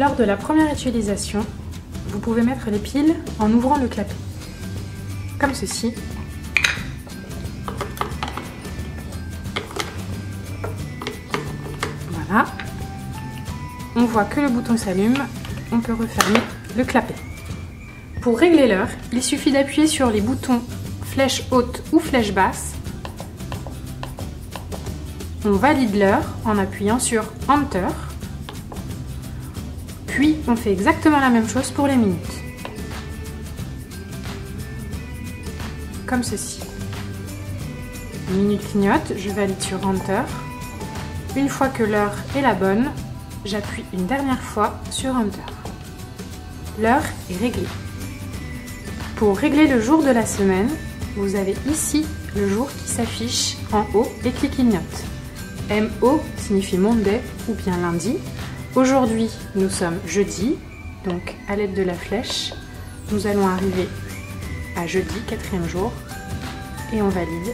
Lors de la première utilisation, vous pouvez mettre les piles en ouvrant le clapet, comme ceci. Voilà. On voit que le bouton s'allume, on peut refermer le clapet. Pour régler l'heure, il suffit d'appuyer sur les boutons flèche haute ou flèche basse. On valide l'heure en appuyant sur Enter. Puis on fait exactement la même chose pour les minutes. Comme ceci. Une minute clignote, je valide sur Enter. Une fois que l'heure est la bonne, j'appuie une dernière fois sur Enter. L'heure est réglée. Pour régler le jour de la semaine, vous avez ici le jour qui s'affiche en haut et qui clignote. MO signifie Monday ou bien lundi. Aujourd'hui, nous sommes jeudi, donc à l'aide de la flèche, nous allons arriver à jeudi, 4e jour, et on valide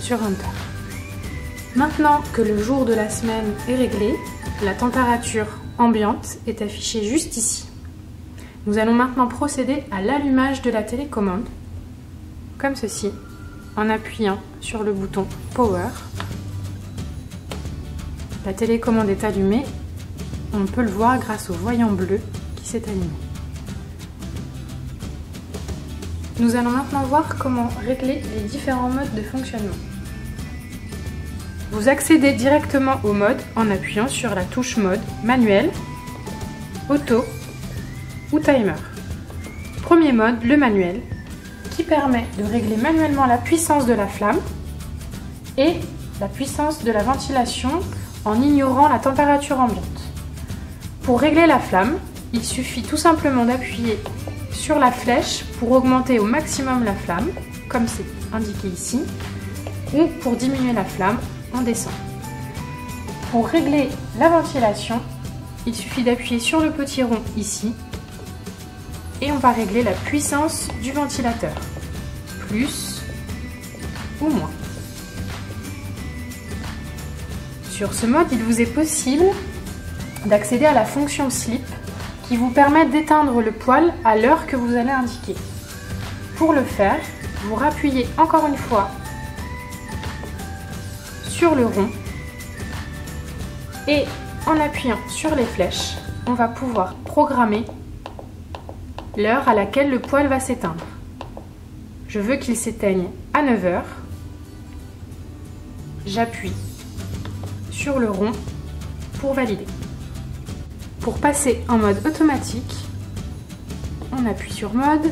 sur Enter. Maintenant que le jour de la semaine est réglé, la température ambiante est affichée juste ici. Nous allons maintenant procéder à l'allumage de la télécommande, comme ceci, en appuyant sur le bouton Power. La télécommande est allumée, on peut le voir grâce au voyant bleu qui s'est allumé. Nous allons maintenant voir comment régler les différents modes de fonctionnement. Vous accédez directement au mode en appuyant sur la touche mode manuel, auto ou timer. Premier mode, le manuel, qui permet de régler manuellement la puissance de la flamme et la puissance de la ventilation en ignorant la température ambiante. Pour régler la flamme, il suffit tout simplement d'appuyer sur la flèche pour augmenter au maximum la flamme, comme c'est indiqué ici, ou pour diminuer la flamme, on descend. Pour régler la ventilation, il suffit d'appuyer sur le petit rond ici et on va régler la puissance du ventilateur, plus ou moins. Sur ce mode, il vous est possible d'accéder à la fonction Sleep qui vous permet d'éteindre le poêle à l'heure que vous allez indiquer. Pour le faire, vous rappuyez encore une fois sur le rond et en appuyant sur les flèches, on va pouvoir programmer l'heure à laquelle le poêle va s'éteindre. Je veux qu'il s'éteigne à 9 h. J'appuie sur le rond pour valider. Pour passer en mode automatique, on appuie sur mode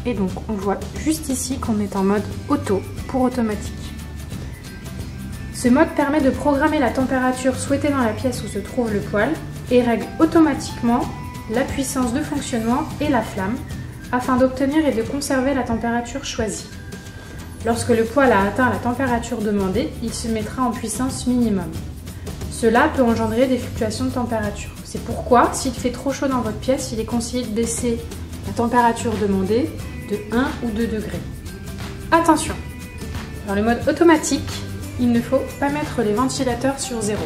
et donc on voit juste ici qu'on est en mode auto pour automatique. Ce mode permet de programmer la température souhaitée dans la pièce où se trouve le poêle et règle automatiquement la puissance de fonctionnement et la flamme afin d'obtenir et de conserver la température choisie. Lorsque le poêle a atteint la température demandée, il se mettra en puissance minimum. Cela peut engendrer des fluctuations de température. C'est pourquoi, s'il fait trop chaud dans votre pièce, il est conseillé de baisser la température demandée de 1 ou 2 degrés. Attention, dans le mode automatique, il ne faut pas mettre les ventilateurs sur 0.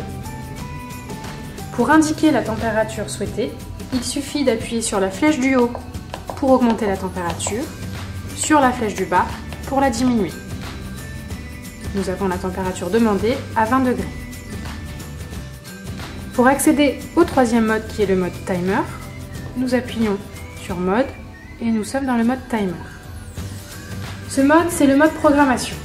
Pour indiquer la température souhaitée, il suffit d'appuyer sur la flèche du haut pour augmenter la température, sur la flèche du bas pour la diminuer. Nous avons la température demandée à 20 degrés. Pour accéder au troisième mode qui est le mode timer, nous appuyons sur mode et nous sommes dans le mode timer. Ce mode, c'est le mode programmation.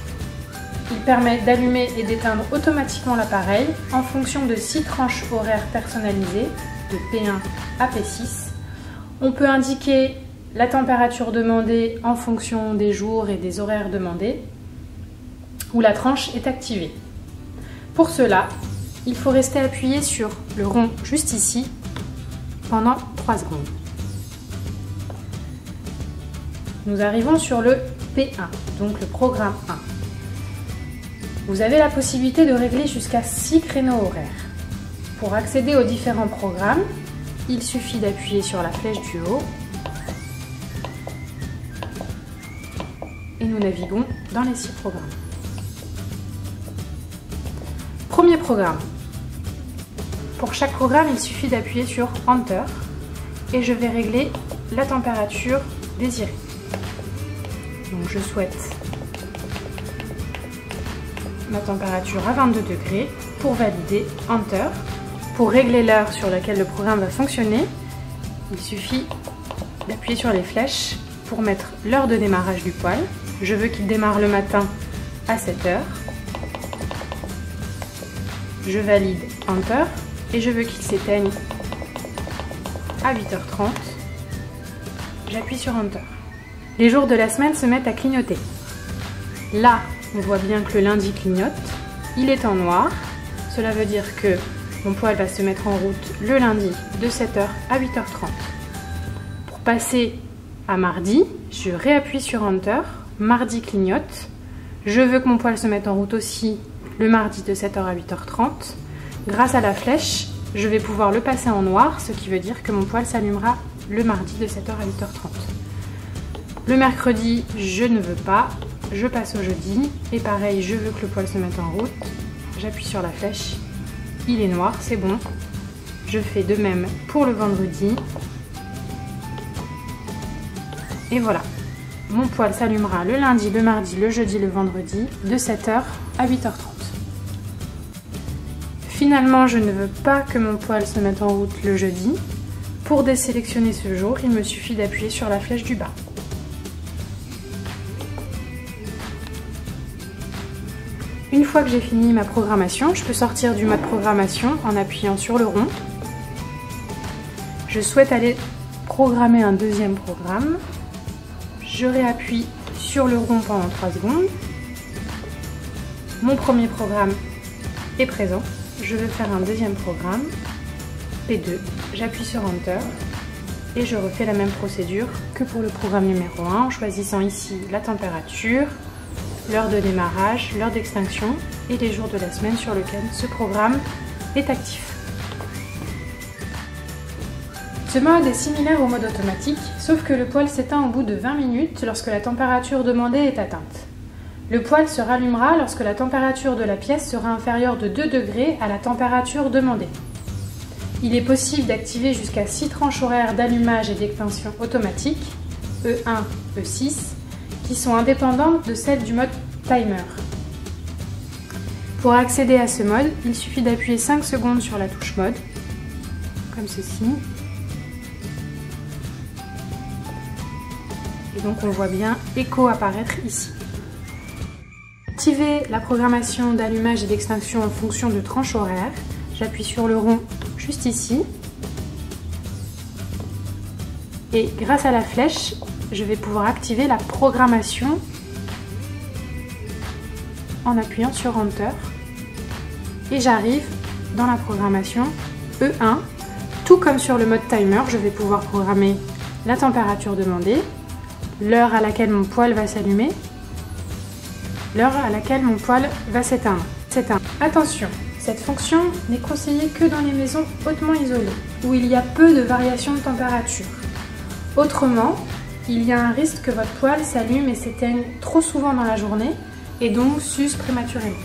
Il permet d'allumer et d'éteindre automatiquement l'appareil en fonction de 6 tranches horaires personnalisées, de P1 à P6. On peut indiquer la température demandée en fonction des jours et des horaires demandés, où la tranche est activée. Pour cela, il faut rester appuyé sur le rond juste ici pendant 3 secondes. Nous arrivons sur le P1, donc le programme 1. Vous avez la possibilité de régler jusqu'à 6 créneaux horaires. Pour accéder aux différents programmes, il suffit d'appuyer sur la flèche du haut et nous naviguons dans les 6 programmes. Premier programme. Pour chaque programme, il suffit d'appuyer sur Enter et je vais régler la température désirée. Donc je souhaite ma température à 22 degrés. Pour valider, Enter. Pour régler l'heure sur laquelle le programme va fonctionner, il suffit d'appuyer sur les flèches pour mettre l'heure de démarrage du poêle. Je veux qu'il démarre le matin à 7 h. Je valide Enter et je veux qu'il s'éteigne à 8h30. J'appuie sur Enter. Les jours de la semaine se mettent à clignoter. Là, on voit bien que le lundi clignote. Il est en noir. Cela veut dire que mon poêle va se mettre en route le lundi de 7 h à 8h30. Pour passer à mardi, je réappuie sur Enter. Mardi clignote. Je veux que mon poêle se mette en route aussi le mardi de 7 h à 8h30. Grâce à la flèche, je vais pouvoir le passer en noir, ce qui veut dire que mon poêle s'allumera le mardi de 7 h à 8h30. Le mercredi, je ne veux pas, je passe au jeudi. Et pareil, je veux que le poêle se mette en route. J'appuie sur la flèche, il est noir, c'est bon. Je fais de même pour le vendredi. Et voilà, mon poêle s'allumera le lundi, le mardi, le jeudi, le vendredi, de 7 h à 8h30. Finalement, je ne veux pas que mon poêle se mette en route le jeudi. Pour désélectionner ce jour, il me suffit d'appuyer sur la flèche du bas. Une fois que j'ai fini ma programmation, je peux sortir du mode programmation en appuyant sur le rond. Je souhaite aller programmer un deuxième programme. Je réappuie sur le rond pendant 3 secondes. Mon premier programme est présent. Je veux faire un deuxième programme, P2. J'appuie sur Enter et je refais la même procédure que pour le programme numéro 1 en choisissant ici la température, l'heure de démarrage, l'heure d'extinction et les jours de la semaine sur lesquels ce programme est actif. Ce mode est similaire au mode automatique, sauf que le poêle s'éteint au bout de 20 minutes lorsque la température demandée est atteinte. Le poêle se rallumera lorsque la température de la pièce sera inférieure de 2 degrés à la température demandée. Il est possible d'activer jusqu'à 6 tranches horaires d'allumage et d'extinction automatique, E1, E6, qui sont indépendantes de celles du mode timer. Pour accéder à ce mode, il suffit d'appuyer 5 secondes sur la touche mode, comme ceci. Et donc on voit bien Echo apparaître ici. Activer la programmation d'allumage et d'extinction en fonction de tranches horaires. J'appuie sur le rond juste ici. Et grâce à la flèche, je vais pouvoir activer la programmation en appuyant sur Enter. Et j'arrive dans la programmation E1. Tout comme sur le mode timer, je vais pouvoir programmer la température demandée, l'heure à laquelle mon poêle va s'allumer, l'heure à laquelle mon poêle va s'éteindre. Attention, cette fonction n'est conseillée que dans les maisons hautement isolées, où il y a peu de variations de température. Autrement, il y a un risque que votre poêle s'allume et s'éteigne trop souvent dans la journée et donc s'use prématurément.